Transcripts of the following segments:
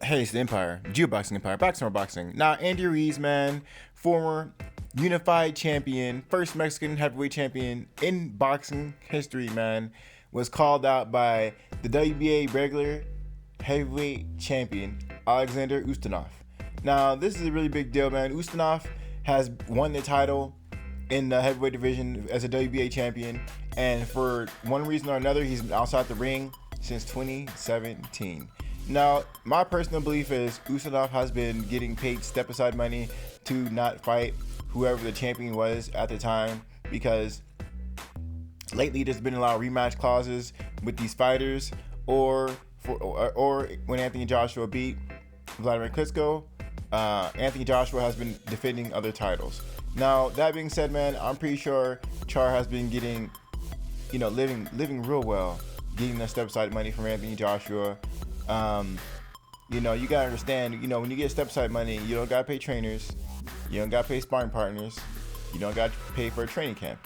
Hey, it's the Empire, Geoboxing Empire, Boxing or Boxing. Now, Andy Ruiz, man, former unified champion, first Mexican heavyweight champion in boxing history, man, was called out by the WBA regular heavyweight champion, Alexander Ustinov. Now, this is a really big deal, man. Ustinov has won the title in the heavyweight division as a WBA champion, and for one reason or another, he's been outside the ring since 2017. Now, my personal belief is Ustinov has been getting paid step-aside money to not fight whoever the champion was at the time, because lately there's been a lot of rematch clauses with these fighters, or when Anthony Joshua beat Vladimir Klitschko, Anthony Joshua has been defending other titles. Now, that being said, man, I'm pretty sure Charr has been getting, living real well, getting that step-aside money from Anthony Joshua. You gotta understand, when you get step-side money, you don't gotta pay trainers, you don't gotta pay sparring partners, you don't gotta pay for a training camp.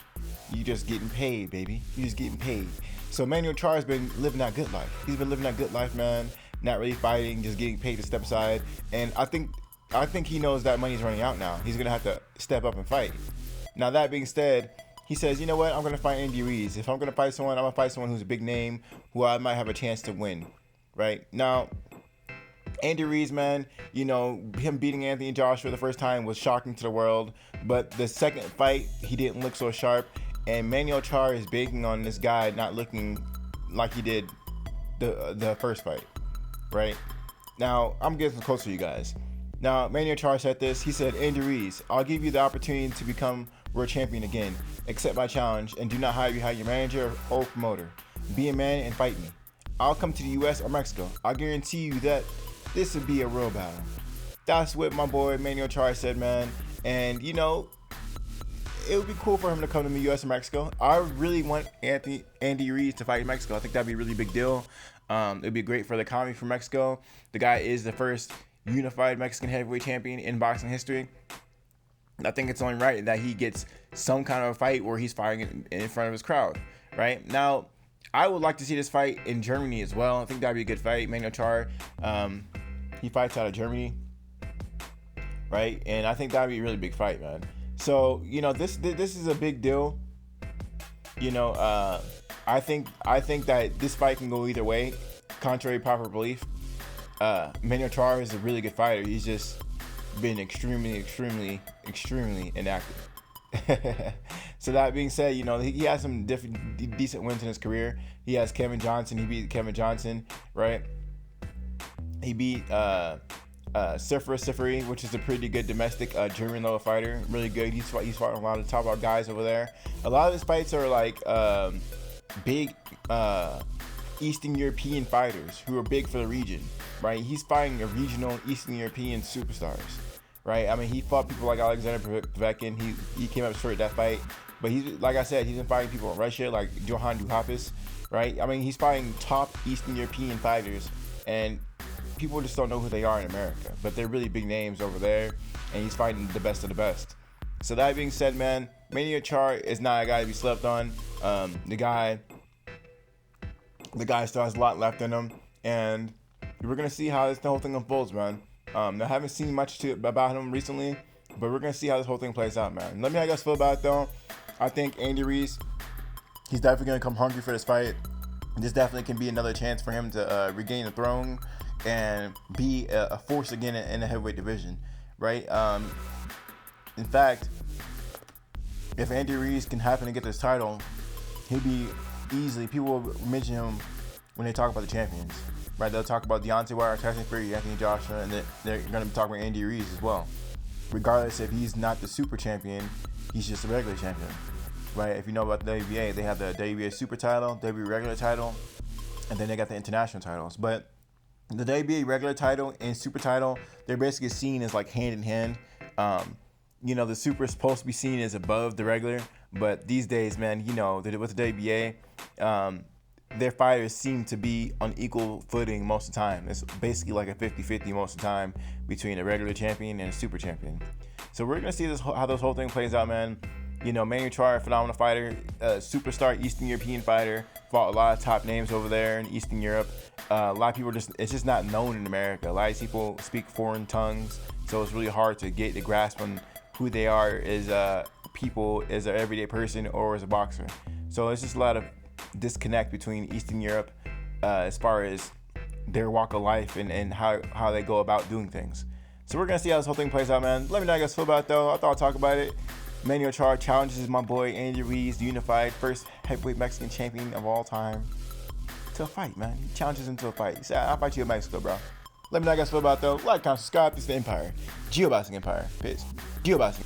You just getting paid, baby. You just getting paid. So Manuel Charr has been living that good life. He's been living that good life, man. Not really fighting, just getting paid to step aside. And I think he knows that money's running out now. He's gonna have to step up and fight. Now, that being said, he says, you know what? I'm gonna fight Andy Ruiz. If I'm gonna fight someone, I'm gonna fight someone who's a big name, who I might have a chance to win. Right now, Andy Ruiz, man, him beating Anthony Joshua the first time was shocking to the world, but the second fight, he didn't look so sharp, and Manuel Charr is banking on this guy not looking like he did the first fight, right? Now, I'm getting close to you guys. Now, Manuel Charr said this. He said, Andy Ruiz, I'll give you the opportunity to become world champion again. Accept my challenge and do not hide behind your manager or promoter. Be a man and fight me. I'll come to the US or Mexico. I guarantee you that this would be a real battle. That's what my boy Manuel Charr said, man. And, it would be cool for him to come to the US or Mexico. I really want Andy Ruiz to fight in Mexico. I think that'd be a really big deal. It'd be great for the economy for Mexico. The guy is the first unified Mexican heavyweight champion in boxing history. I think it's only right that he gets some kind of a fight where he's fighting in front of his crowd, right? Now, I would like to see this fight in Germany as well. I think that'd be a good fight. Manuel Charr, he fights out of Germany, right? And I think that'd be a really big fight, man. So, this is a big deal. I think that this fight can go either way, contrary to popular belief. Manuel Charr is a really good fighter. He's just been extremely inactive. So that being said, he has some decent wins in his career. He has Kevin Johnson. He beat Kevin Johnson, right? He beat Sifri, which is a pretty good domestic German level fighter. Really good. He's fought a lot of top guys over there. A lot of his fights are like big Eastern European fighters who are big for the region, right? He's fighting a regional Eastern European superstars, right? I mean, he fought people like Alexander Povetkin. He came up short at that fight, but he's, like I said, he's been fighting people in Russia like Johan Duhaupas, right? I mean, he's fighting top Eastern European fighters, and people just don't know who they are in America, but they're really big names over there, and he's fighting the best of the best. So that being said, man, Manuel Charr is not a guy to be slept on. The guy still has a lot left in him, and we're gonna see how the whole thing unfolds, man. I haven't seen much about him recently, but we're gonna see how this whole thing plays out, man. Let me know how you guys feel about it, though. I think Andy Ruiz, he's definitely gonna come hungry for this fight. This definitely can be another chance for him to regain the throne and be a force again in the heavyweight division, right? In fact, if Andy Ruiz can happen to get this title, he'll be easily, people will mention him when they talk about the champions, right? They'll talk about Deontay Wilder, Tyson Fury, Anthony Joshua, and they're going to be talking about Andy Ruiz as well. Regardless if he's not the super champion, he's just a regular champion, right? If you know about the WBA, they have the WBA super title, WBA regular title, and then they got the international titles. But the WBA regular title and super title, they're basically seen as like hand in hand. The super is supposed to be seen as above the regular, but these days, man, with the WBA, their fighters seem to be on equal footing most of the time. It's basically like a 50-50 most of the time between a regular champion and a super champion. So we're gonna see how this whole thing plays out, man. You know, Manuel Charr, phenomenal fighter, superstar Eastern European fighter, fought a lot of top names over there in Eastern Europe. A lot of people it's just not known in America. A lot of people speak foreign tongues, so it's really hard to get the grasp on who they are as people, as an everyday person, or as a boxer. So it's just a lot of disconnect between Eastern Europe as far as their walk of life and how they go about doing things. So we're gonna see how this whole thing plays out, man. Let me know how you guys feel about it, though. I thought I'd talk about it. Manuel Charr challenges my boy Andy Ruiz, unified first heavyweight Mexican champion of all time, to a fight, man. He challenges him to a fight. He said, "I'll fight you in Mexico, bro." Let me know how you guys feel about it, though. Like, comment, subscribe. This is the Empire. Geoboxing Empire. Peace. Geoboxing.